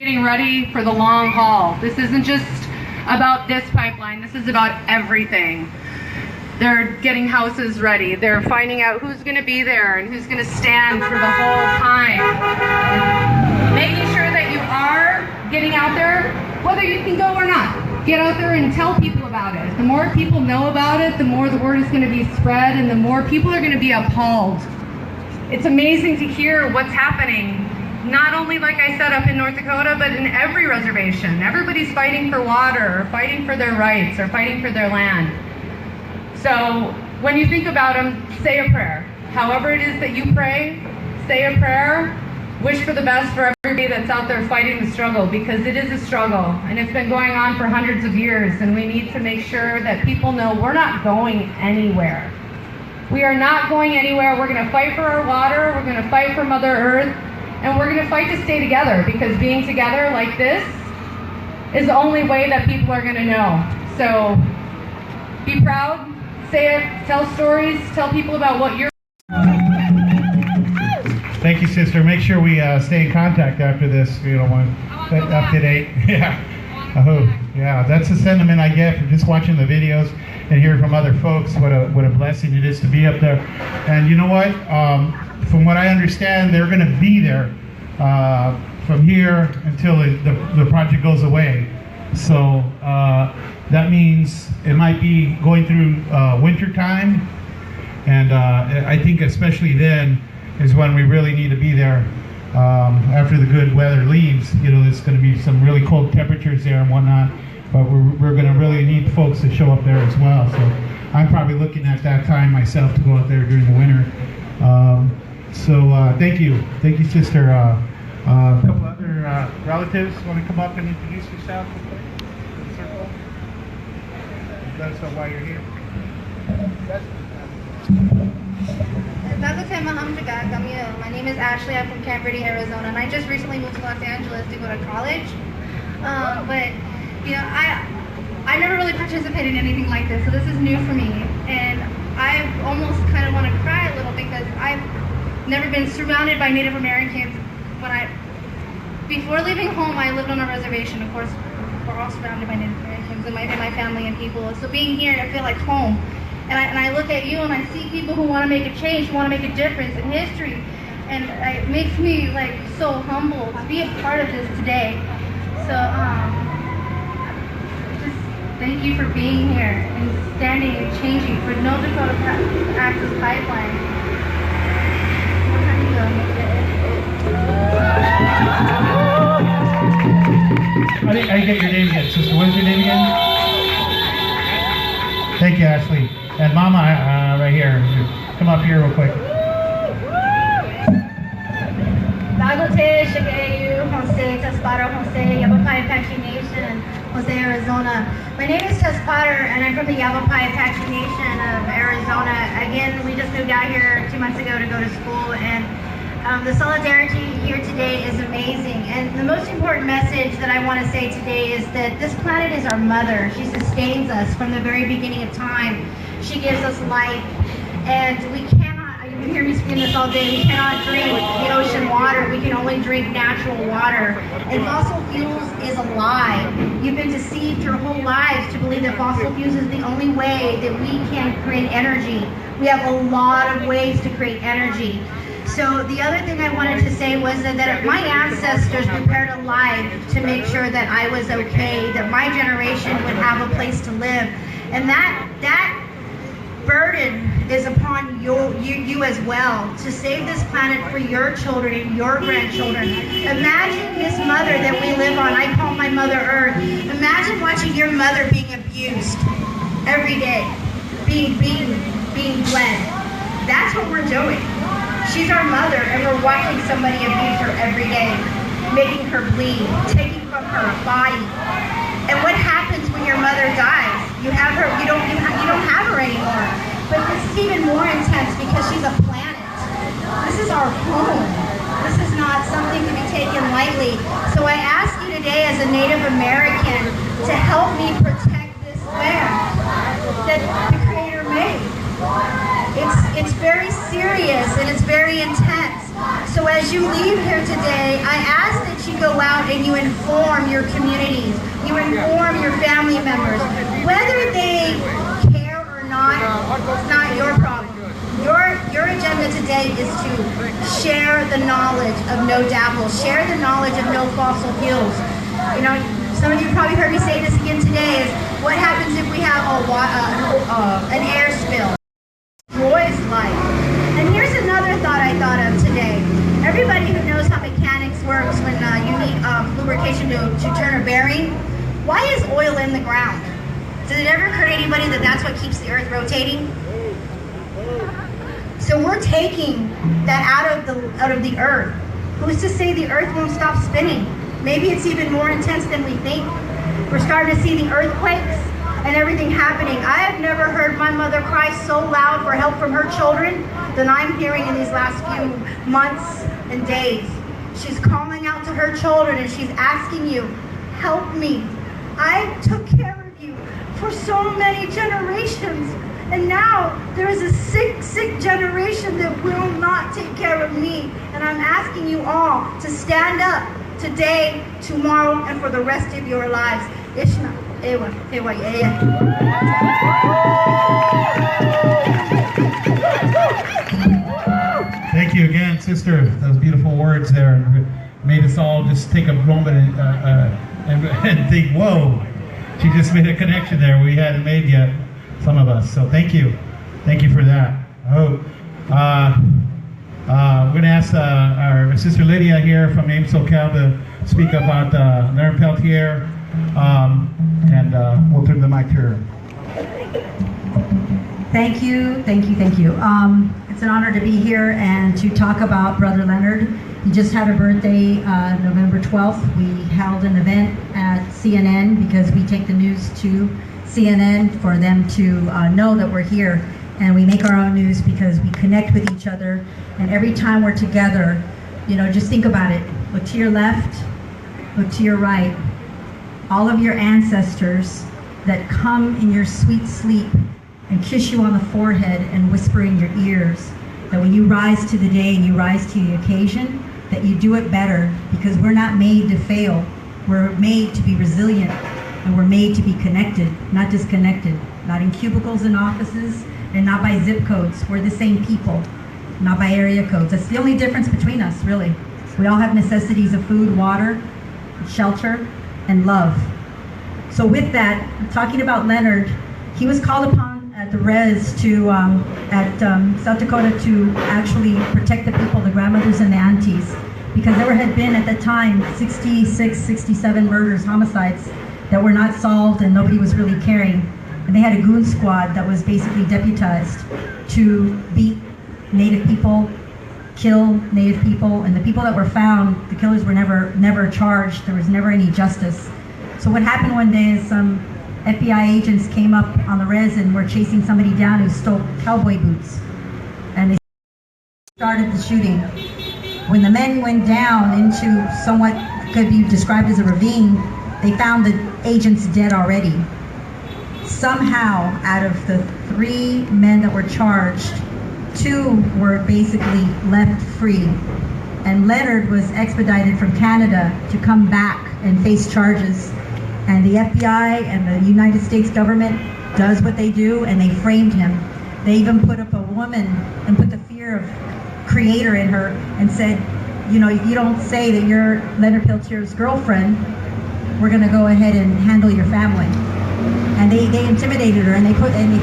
Getting ready for the long haul. This isn't just about this pipeline. This is about everything. They're getting houses ready. They're finding out who's going to be there and who's going to stand for the whole time. Making sure that you are getting out there, whether you can go or not. Get out there and tell people about it. The more people know about it, the more the word is going to be spread and the more people are going to be appalled. It's amazing to hear what's happening. Not only, like I said, up in North Dakota, but in every reservation. Everybody's fighting for water, or fighting for their rights, or fighting for their land. So when you think about them, say a prayer. However it is that you pray, say a prayer. Wish for the best for everybody that's out there fighting the struggle, because it is a struggle, and it's been going on for hundreds of years, and we need to make sure that people know we're not going anywhere. We are not going anywhere. We're going to fight for our water, we're going to fight for Mother Earth, and we're going to fight to stay together, because being together like this is the only way that people are going to know. So be proud, say it, tell stories, tell people about what you're. Thank you, sister. Make sure we stay in contact after this. You know, up to date. Yeah. Yeah. That's the sentiment I get from just watching the videos and hearing from other folks. What a blessing it is to be up there. And you know what? From what I understand, they're going to be there from here until the project goes away. So that means it might be going through winter time, and I think especially then is when we really need to be there after the good weather leaves. You know, there's going to be some really cold temperatures there and whatnot, but we're going to really need folks to show up there as well. So I'm probably looking at that time myself to go out there during the winter. Thank you, sister. A couple other relatives want to come up and introduce yourself real quick to the circle? Let us know why you're here. My name is Ashley. I'm from Camp Verde, Arizona, and I just recently moved to Los Angeles to go to college. But you know, I never really participated in anything like this, so this is new for me, and I almost kind of want to cry a little because I've never been surrounded by Native Americans. Before leaving home, I lived on a reservation. Of course, we're all surrounded by Native Americans and my family and people. So being here, I feel like home. And I look at you and I see people who want to make a change, who want to make a difference in history. And it makes me like so humble to be a part of this today. So just thank you for being here and standing and changing for North Dakota Access Pipeline. I didn't get your name again, sister. What's your name again? Thank you, Ashley. And Mama, right here. Come up here real quick. Lagote, Shagayu, Jose, Tesparo, Jose, Yavapai Apache Nation, Jose, Arizona. My name is Tess Potter, and I'm from the Yavapai Apache Nation of Arizona. Again, we just moved out here 2 months ago to go to school, and the solidarity here today is amazing. And the most important message that I want to say today is that this planet is our mother. She sustains us from the very beginning of time. She gives us life, and we cannot, you hear me speaking this all day, we cannot drink the ocean water. We can only drink natural water. And fossil fuels is a lie. You've been deceived your whole lives to believe that fossil fuels is the only way that we can create energy. We have a lot of ways to create energy. So the other thing I wanted to say was that my ancestors prepared a life to make sure that I was okay, that my generation would have a place to live. And that burden is upon you as well, to save this planet for your children and your grandchildren. Imagine this mother that we live on. I call my Mother Earth. Imagine watching your mother being abused every day, being beaten, being bled. That's what we're doing. She's our mother, and we're watching somebody abuse her every day, making her bleed, taking from her body. And what happens when your mother dies? You have her, you don't have her anymore. But this is even more intense because she's a planet. This is our home. This is not something to be taken lightly. So I ask you today as a Native American to help me protect this land that the Creator made. It's very serious and it's very intense. So as you leave here today, I ask that you go out and you inform your communities, you inform your family members. Whether they care or not, it's not your problem. Your agenda today is to share the knowledge of no DAPL, share the knowledge of no fossil fuels. You know, some of you probably heard me say this again today, is what happens if we have an air spill? Destroys life. And here's another thought I thought of today. Everybody who knows how mechanics works when you need lubrication to turn a bearing, why is oil in the ground? Did it ever occur to anybody that that's what keeps the earth rotating? So we're taking that out of the earth. Who's to say the earth won't stop spinning? Maybe it's even more intense than we think. We're starting to see the earthquakes and everything happening. I have never heard my mother cry so loud for help from her children than I'm hearing in these last few months and days. She's calling out to her children and she's asking you, help me. I took care of you for so many generations. And now there is a sick generation that will not take care of me. And I'm asking you all to stand up today, tomorrow, and for the rest of your lives. Ishna, Ewa, Ewa, Thank you again, sister. Those beautiful words there made us all just take a moment and think, whoa, she just made a connection there we hadn't made yet, some of us. So thank you. Thank you for that. We're going to ask our sister Lydia here from AIM SoCal to speak about Leonard Peltier, and we'll turn the mic to her. Thank you, thank you, thank you. It's an honor to be here and to talk about Brother Leonard. He just had a birthday, November 12th. We held an event at CNN because we take the news to CNN for them to know that we're here. And we make our own news because we connect with each other. And every time we're together, you know, just think about it. Look to your left, look to your right. All of your ancestors that come in your sweet sleep and kiss you on the forehead and whisper in your ears, that when you rise to the day and you rise to the occasion, that you do it better, because we're not made to fail. We're made to be resilient, and we're made to be connected, not disconnected. Not in cubicles and offices, and not by zip codes. We're the same people, not by area codes. That's the only difference between us, really. We all have necessities of food, water, shelter, and love. So with that, talking about Leonard, he was called upon at the res to, South Dakota, to actually protect the people, the grandmothers and the aunties, because there had been at the time 66, 67 murders, homicides that were not solved and nobody was really caring. And they had a goon squad that was basically deputized to beat Native people, kill Native people, and the people that were found, the killers were never charged. There was never any justice. So what happened one day is some FBI agents came up on the res and were chasing somebody down who stole cowboy boots. And they started the shooting. When the men went down into somewhat could be described as a ravine, they found the agents dead already. Somehow, out of the 3 men that were charged, 2 were basically left free. And Leonard was expedited from Canada to come back and face charges. And the FBI and the United States government does what they do, and they framed him. They even put up a woman and put the fear of creator in her and said, you know, if you don't say that you're Leonard Peltier's girlfriend, we're going to go ahead and handle your family. And they intimidated her, and they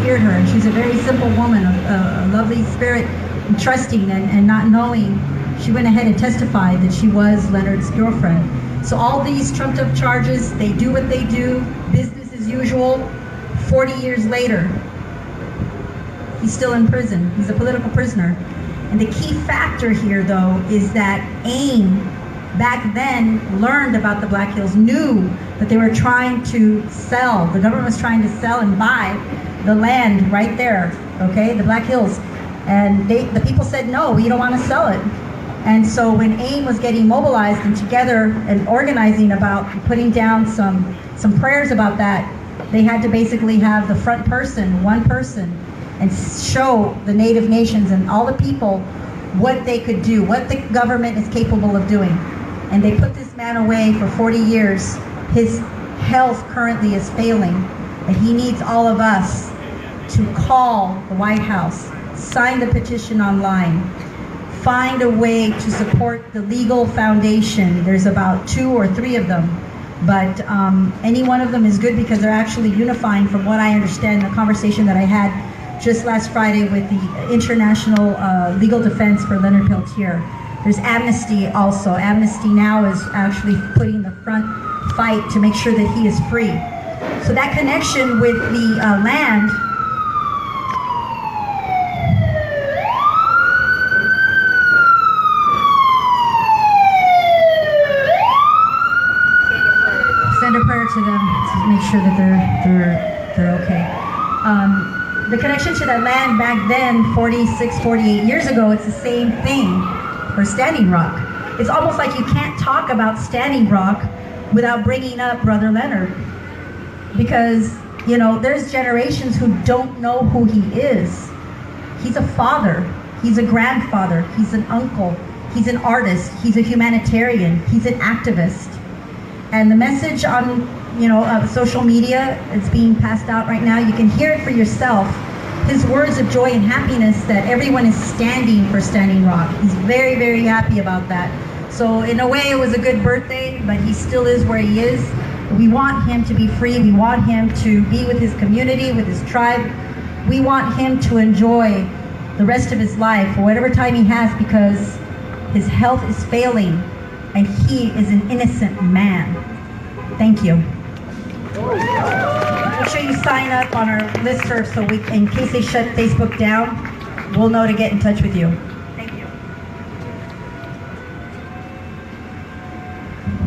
feared her. And she's a very simple woman, a lovely spirit, and trusting and not knowing. She went ahead and testified that she was Leonard's girlfriend. So all these trumped up charges, they do what they do, business as usual. 40 years later, he's still in prison. He's a political prisoner. And the key factor here, though, is that AIM back then learned about the Black Hills, knew that they were trying to sell, the government was trying to sell and buy the land right there, okay, the Black Hills. And the people said, no, we don't want to sell it. And so when AIM was getting mobilized and together and organizing about putting down some prayers about that, they had to basically have the front person, one person, and show the Native nations and all the people what they could do, what the government is capable of doing. And they put this man away for 40 years. His health currently is failing, and he needs all of us to call the White House, sign the petition online, find a way to support the legal foundation. There's about 2 or 3 of them, but any one of them is good because they're actually unifying, from what I understand, the conversation that I had just last Friday with the International Legal Defense for Leonard Peltier. There's Amnesty also. Amnesty now is actually putting the front fight to make sure that he is free. So that connection with the land, send a prayer to them to make sure that they're okay. The connection to that land back then, 46, 48 years ago, it's the same thing for Standing Rock. It's almost like you can't talk about Standing Rock without bringing up Brother Leonard, because there's generations who don't know who he is. He's a father, he's a grandfather, he's an uncle, he's an artist, he's a humanitarian, he's an activist. And the message on social media is being passed out right now. You can hear it for yourself. His words of joy and happiness that everyone is standing for Standing Rock. He's very, very happy about that. So in a way, it was a good birthday, but he still is where he is. We want him to be free. We want him to be with his community, with his tribe. We want him to enjoy the rest of his life, or whatever time he has, because his health is failing, and he is an innocent man. Thank you. Make sure you sign up on our listserv so in case they shut Facebook down, we'll know to get in touch with you. Thank you.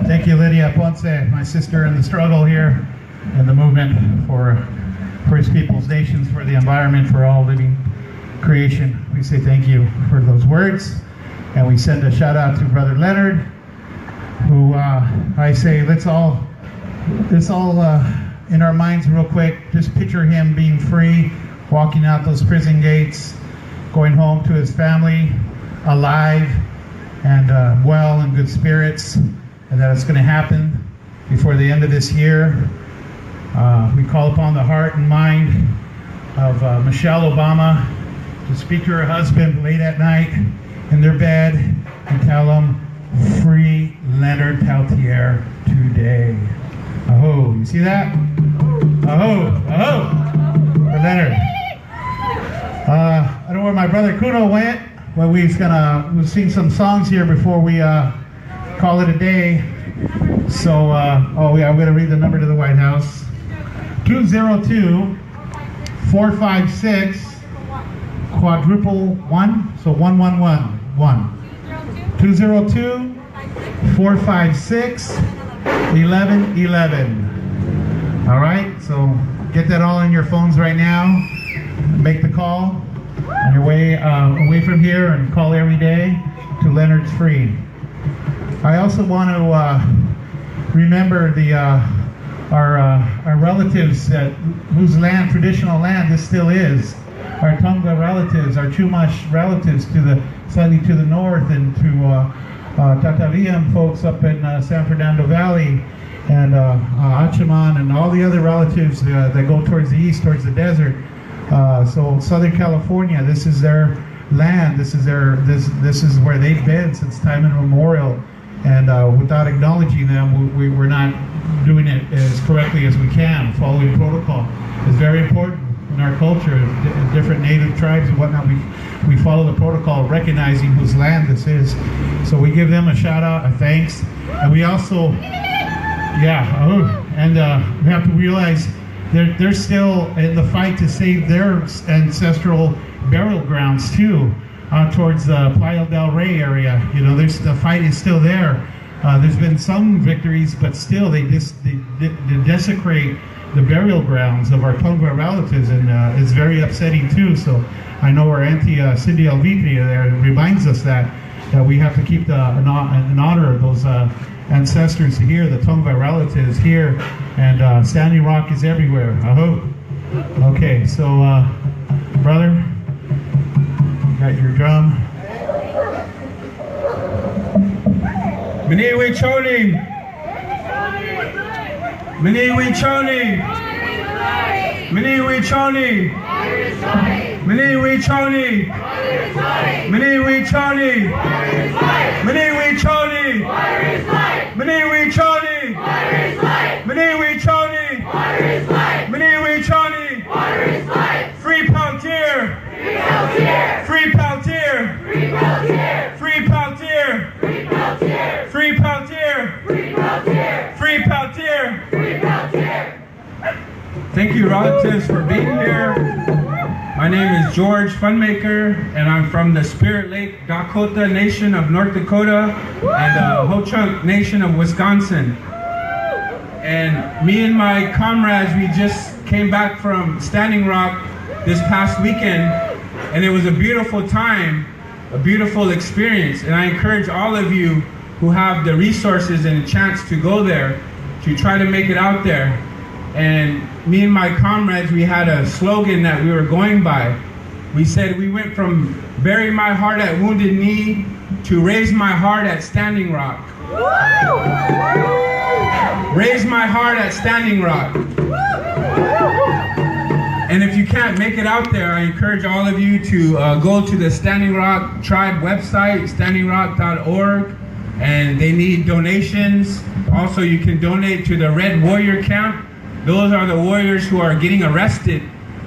Thank you, Lydia Ponce, my sister in the struggle here and the movement for his people's nations, for the environment, for all living creation. We say thank you for those words, and we send a shout out to Brother Leonard, who I say let's all in our minds real quick, just picture him being free, walking out those prison gates, going home to his family, alive and well in good spirits, and that it's going to happen before the end of this year. We call upon the heart and mind of Michelle Obama to speak to her husband late at night in their bed and tell them, free Leonard Peltier today. Oh, you see that? Oh, for Leonard. I don't know where my brother Kuno went, but we'll sing some songs here before we call it a day. So, I'm going to read the number to the White House. 202-456 quadruple 1, so 111. 202-456-1111. All right, so get that all in your phones right now. Make the call on your way away from here, and call every day to Leonard's Free. I also want to remember our relatives whose land, traditional land, this still is. Our Tonga relatives, our Chumash relatives slightly to the north, and to Tataviam folks up in San Fernando Valley, and Achaman, and all the other relatives that go towards the east, towards the desert. So Southern California, this is their land. This is where they've been since time immemorial. And without acknowledging them, we're not doing it as correctly as we can. Following protocol is very important in our culture. Different native tribes and whatnot, we follow the protocol, recognizing whose land this is. So we give them a shout out, a thanks, and we also, we have to realize they're still in the fight to save their ancestral burial grounds too. Towards the Playa del Rey area, the fight is still there. There's been some victories, but still they desecrate the burial grounds of our Tonga relatives, and it's very upsetting too. So I know our Auntie Cindy Alvitria there reminds us that we have to keep an honor of those ancestors here, the Tonga relatives here, and Standing Rock is everywhere. I hope. Okay, so brother. Got your drum. Mniwi Choni. Mniwi Choni. Mniwi Choni. Mniwi Choni. Mniwi Choni. Mniwi Choni. Mniwi Choni. Mniwi Choni. Mniwi Choni. Free Peltier. Free Peltier. Free Peltier. Free Peltier. Free Peltier. Thank you, relatives, for being here. My name is George Funmaker, and I'm from the Spirit Lake Dakota Nation of North Dakota and Ho Chunk Nation of Wisconsin. And me and my comrades, we just came back from Standing Rock this past weekend, and it was a beautiful time, a beautiful experience. And I encourage all of you who have the resources and a chance to go there to try to make it out there. And me and my comrades, we had a slogan that we were going by. We said we went from bury my heart at Wounded Knee to raise my heart at Standing Rock. Raise my heart at Standing Rock. And if you can't make it out there, I encourage all of you to go to the Standing Rock Tribe website, standingrock.org, and they need donations. Also, you can donate to the Red Warrior Camp. Those are the warriors who are getting arrested,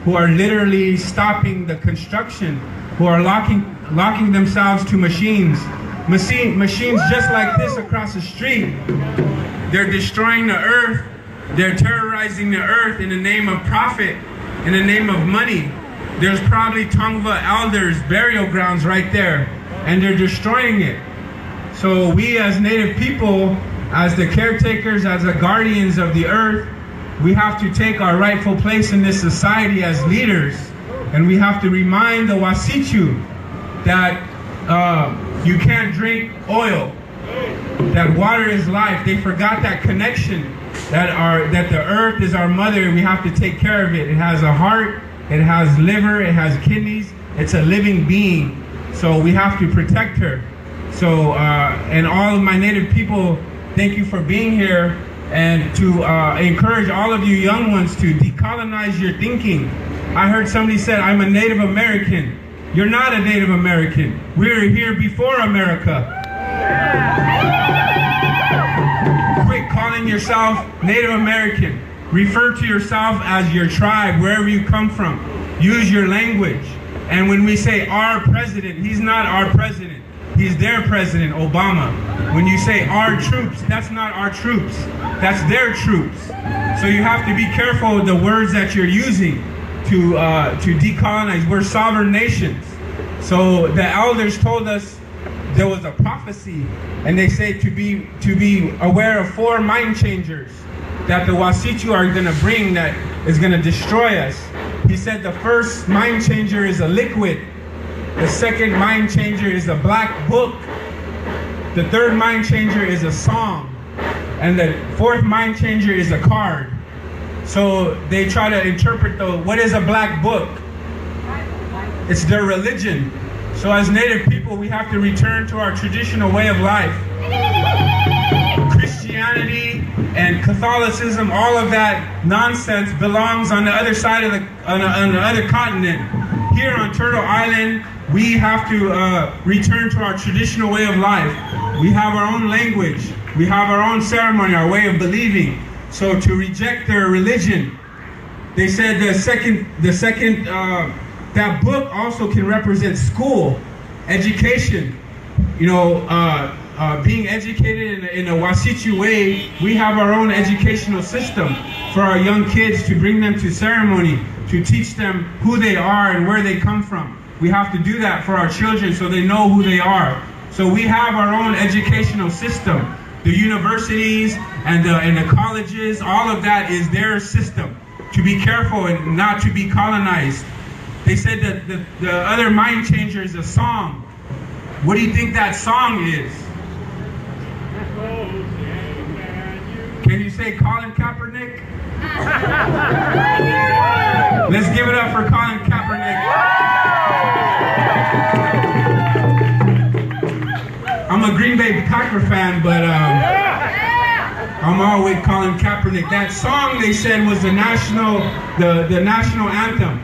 who are literally stopping the construction, who are locking themselves to machines just like this across the street. They're destroying the earth. They're terrorizing the earth in the name of profit, in the name of money. There's probably Tongva elders' burial grounds right there, and they're destroying it. So we as Native people, as the caretakers, as the guardians of the earth, we have to take our rightful place in this society as leaders, and we have to remind the Wasichu that you can't drink oil, that water is life. They forgot that connection, that the earth is our mother, and we have to take care of it. It has a heart, it has liver, it has kidneys, it's a living being, so we have to protect her. So, and all of my Native people, thank you for being here, and to encourage all of you young ones to decolonize your thinking. I heard somebody said, I'm a Native American. You're not a Native American. We were here before America. Quit calling yourself Native American. Refer to yourself as your tribe, wherever you come from. Use your language. And when we say our president, he's not our president. He's their president, Obama. When you say our troops, that's not our troops. That's their troops. So you have to be careful with the words that you're using to decolonize. We're sovereign nations. So the elders told us there was a prophecy, and they say to be aware of 4 mind changers that the Wasichu are going to bring that is going to destroy us. He said the first mind changer is a liquid. The second mind changer is a black book. The third mind changer is a song. And the fourth mind changer is a card. So they try to interpret what is a black book? It's their religion. So as Native people, we have to return to our traditional way of life. Christianity and Catholicism, all of that nonsense belongs on the other side of on the other continent. Here on Turtle Island, we have to return to our traditional way of life. We have our own language. We have our own ceremony, our way of believing. So to reject their religion, they said that book also can represent school, education. You know, being educated in a Wasichu way, we have our own educational system for our young kids to bring them to ceremony, to teach them who they are and where they come from. We have to do that for our children so they know who they are. So we have our own educational system. The universities and the colleges, all of that is their system. To be careful and not to be colonized. They said that the other mind changer is a song. What do you think that song is? Can you say Colin Kaepernick? Let's give it up for Colin Kaepernick. I'm a Green Bay Packer soccer fan, but I'm always calling Kaepernick. That song they said was the national anthem.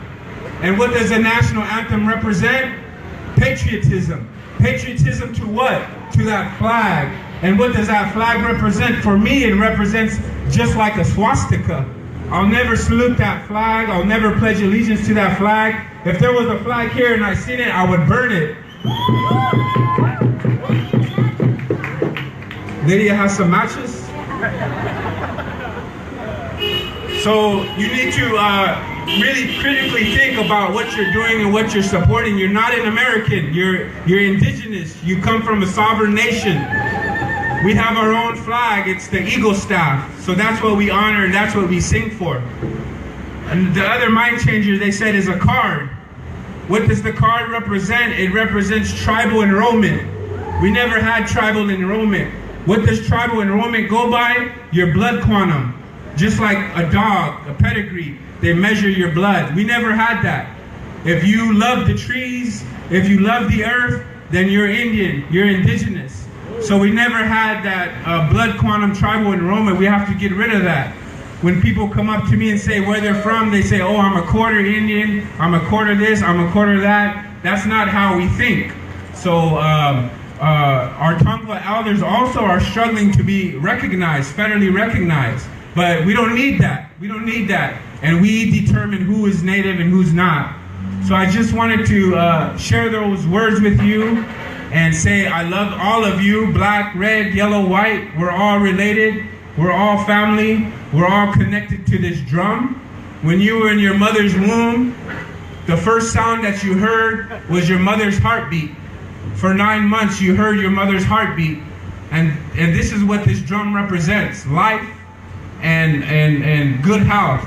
And what does the national anthem represent? Patriotism. Patriotism to what? To that flag. And what does that flag represent? For me, it represents just like a swastika. I'll never salute that flag. I'll never pledge allegiance to that flag. If there was a flag here and I seen it, I would burn it. Lydia has some matches. So you need to really critically think about what you're doing and what you're supporting. You're not an American. You're indigenous. You come from a sovereign nation. We have our own flag. It's the Eagle Staff. So that's what we honor and that's what we sing for. And the other mind changer they said is a card. What does the card represent? It represents tribal enrollment. We never had tribal enrollment. What does tribal enrollment go by? Your blood quantum. Just like a dog, a pedigree, they measure your blood. We never had that. If you love the trees, if you love the earth, then you're Indian, you're indigenous. So we never had that blood quantum tribal enrollment. We have to get rid of that. When people come up to me and say where they're from, they say, oh, I'm a quarter Indian, I'm a quarter this, I'm a quarter that. That's not how we think. So our Tongva elders also are struggling to be recognized, federally recognized. But we don't need that. We don't need that. And we determine who is native and who's not. So I just wanted to share those words with you and say I love all of you, black, red, yellow, white. We're all related. We're all family. We're all connected to this drum. When you were in your mother's womb, the first sound that you heard was your mother's heartbeat. For 9 months, you heard your mother's heartbeat. And this is what this drum represents, life and good health.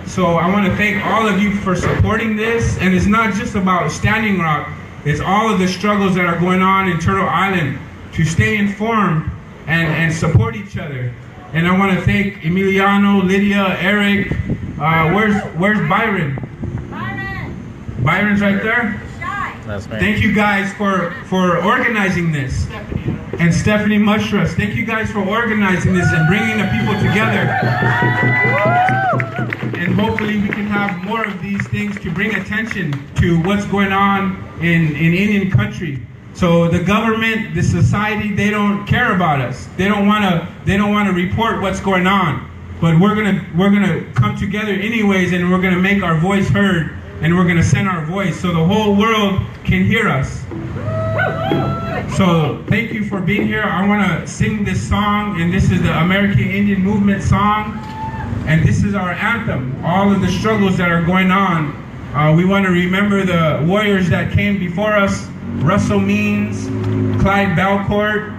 So I want to thank all of you for supporting this. And it's not just about Standing Rock. It's all of the struggles that are going on in Turtle Island to stay informed and support each other. And I want to thank Emiliano, Lydia, Eric. Where's Byron? Byron's right there? That's me. Thank you guys for organizing this. And Stephanie Mushrush, thank you guys for organizing this and bringing the people together. And hopefully we can have more of these things to bring attention to what's going on in Indian country. So the government, the society, they don't care about us. They don't want to report what's going on. But we're gonna come together anyways, and we're gonna make our voice heard, and we're gonna send our voice so the whole world can hear us. So thank you for being here. I want to sing this song, and this is the American Indian Movement song, and this is our anthem. All of the struggles that are going on, we want to remember the warriors that came before us: Russell Means, Clyde Belcourt,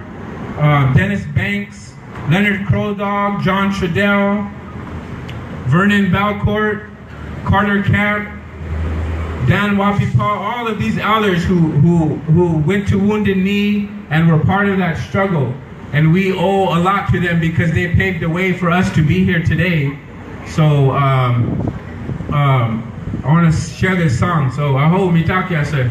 Dennis Banks, Leonard Crowdog, John Trudell, Vernon Belcourt, Carter Camp, Dan Wapipaw, all of these elders who went to Wounded Knee and were part of that struggle. And we owe a lot to them because they paved the way for us to be here today. So I want to share this song. So Aho Mitakia sir.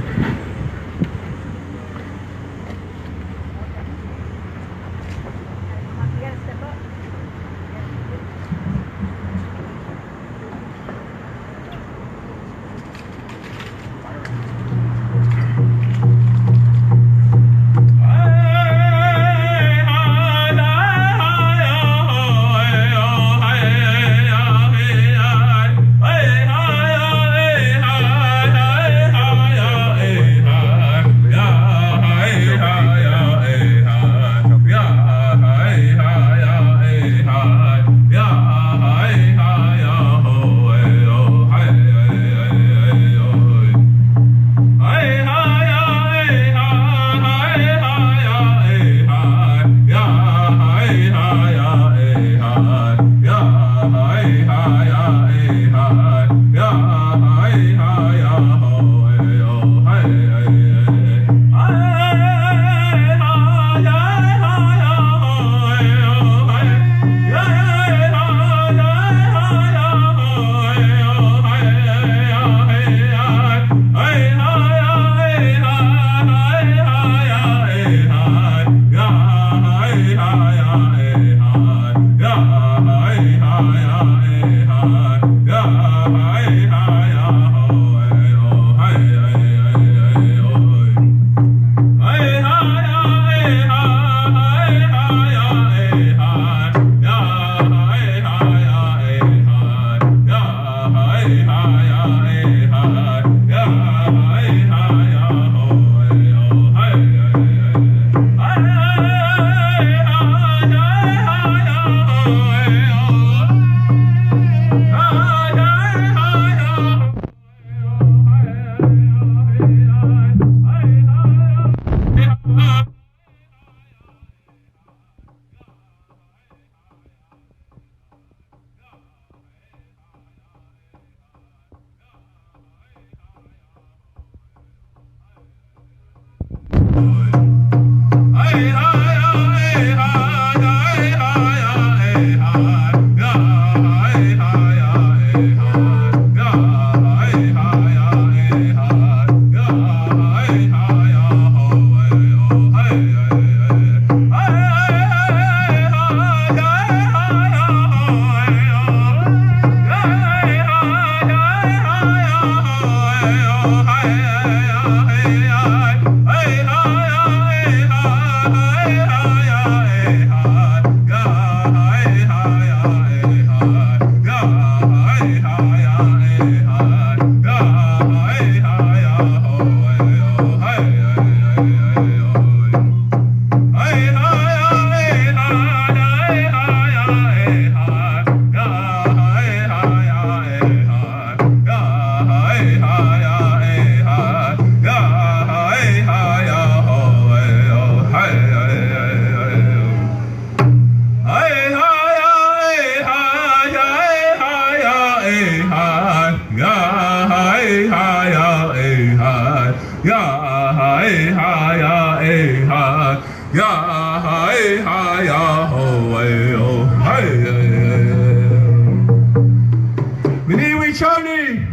Choni!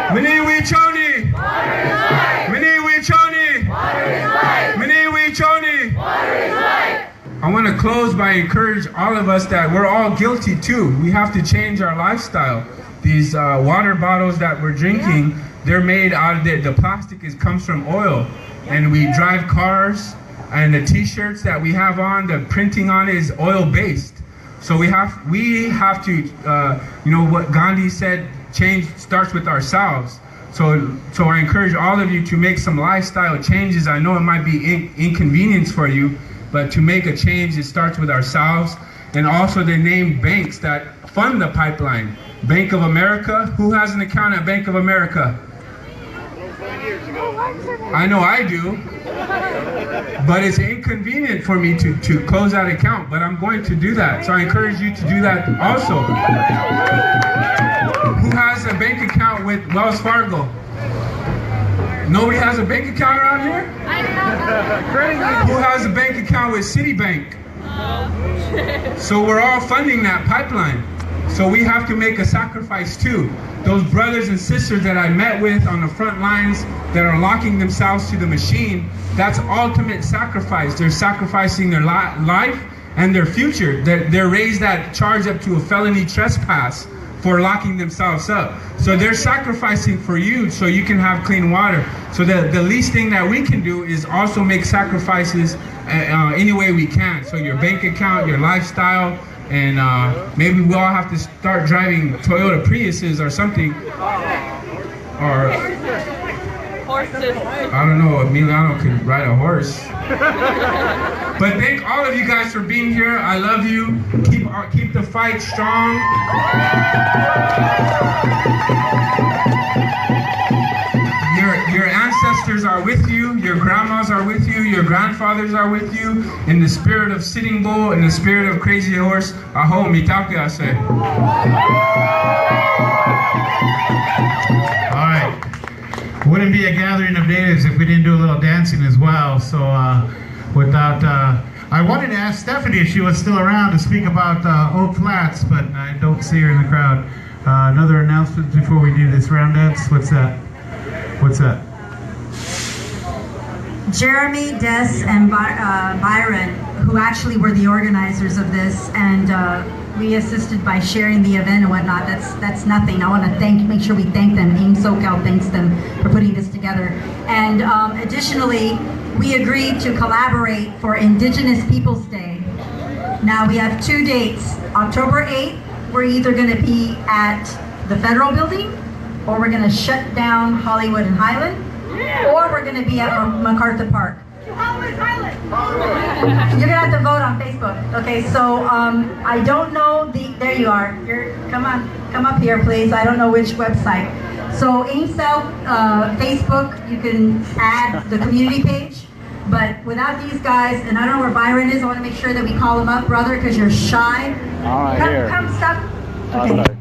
Miniwi Choni! Miniwi Choni! Miniwi Choni! I want to close by encourage all of us that we're all guilty too. We have to change our lifestyle. These water bottles that we're drinking, they're made out of the plastic comes from oil. And we drive cars, and the t-shirts that we have on, the printing on it is oil-based. So we have to, you know what Gandhi said, change starts with ourselves. So I encourage all of you to make some lifestyle changes. I know it might be inconvenience for you, but to make a change, it starts with ourselves. And also they name banks that fund the pipeline. Bank of America, who has an account at Bank of America? I know I do, but it's inconvenient for me to close that account, but I'm going to do that. So I encourage you to do that also. Who has a bank account with Wells Fargo? Nobody has a bank account around here? Who has a bank account with Citibank? So we're all funding that pipeline. So we have to make a sacrifice too. Those brothers and sisters that I met with on the front lines that are locking themselves to the machine, that's ultimate sacrifice. They're sacrificing their life and their future. They're raised that charge up to a felony trespass for locking themselves up. So they're sacrificing for you so you can have clean water. So the least thing that we can do is also make sacrifices any way we can. So your bank account, your lifestyle, and maybe we all have to start driving Toyota Priuses or something. Or horses. I don't know, Emiliano could ride a horse. But thank all of you guys for being here. I love you. Keep the fight strong. Your ancestors are with you, your grandmas are with you, your grandfathers are with you. In the spirit of Sitting Bull, in the spirit of Crazy Horse, aho mitake ase. All right. Wouldn't be a gathering of natives if we didn't do a little dancing as well. So I wanted to ask Stephanie if she was still around to speak about Oak Flats, but I don't see her in the crowd. Another announcement before we do this round dance. What's that? What's that? Jeremy, Des, and Byron, who actually were the organizers of this, and we assisted by sharing the event and whatnot. That's nothing. I want to make sure we thank them. AIM SoCal thanks them for putting this together. And additionally, we agreed to collaborate for Indigenous Peoples Day. Now we have 2 dates. October 8th, we're either going to be at the Federal Building, or we're going to shut down Hollywood and Highland, or we're going to be at MacArthur Park. Hollywood and Highland. You're going to have to vote on Facebook. Okay, so I don't know there you are. Come up here, please. I don't know which website. So AIM-SoCal Facebook, you can add the community page. But without these guys, and I don't know where Byron is, I want to make sure that we call him up, brother, because you're shy. All right, Come, stop. Okay.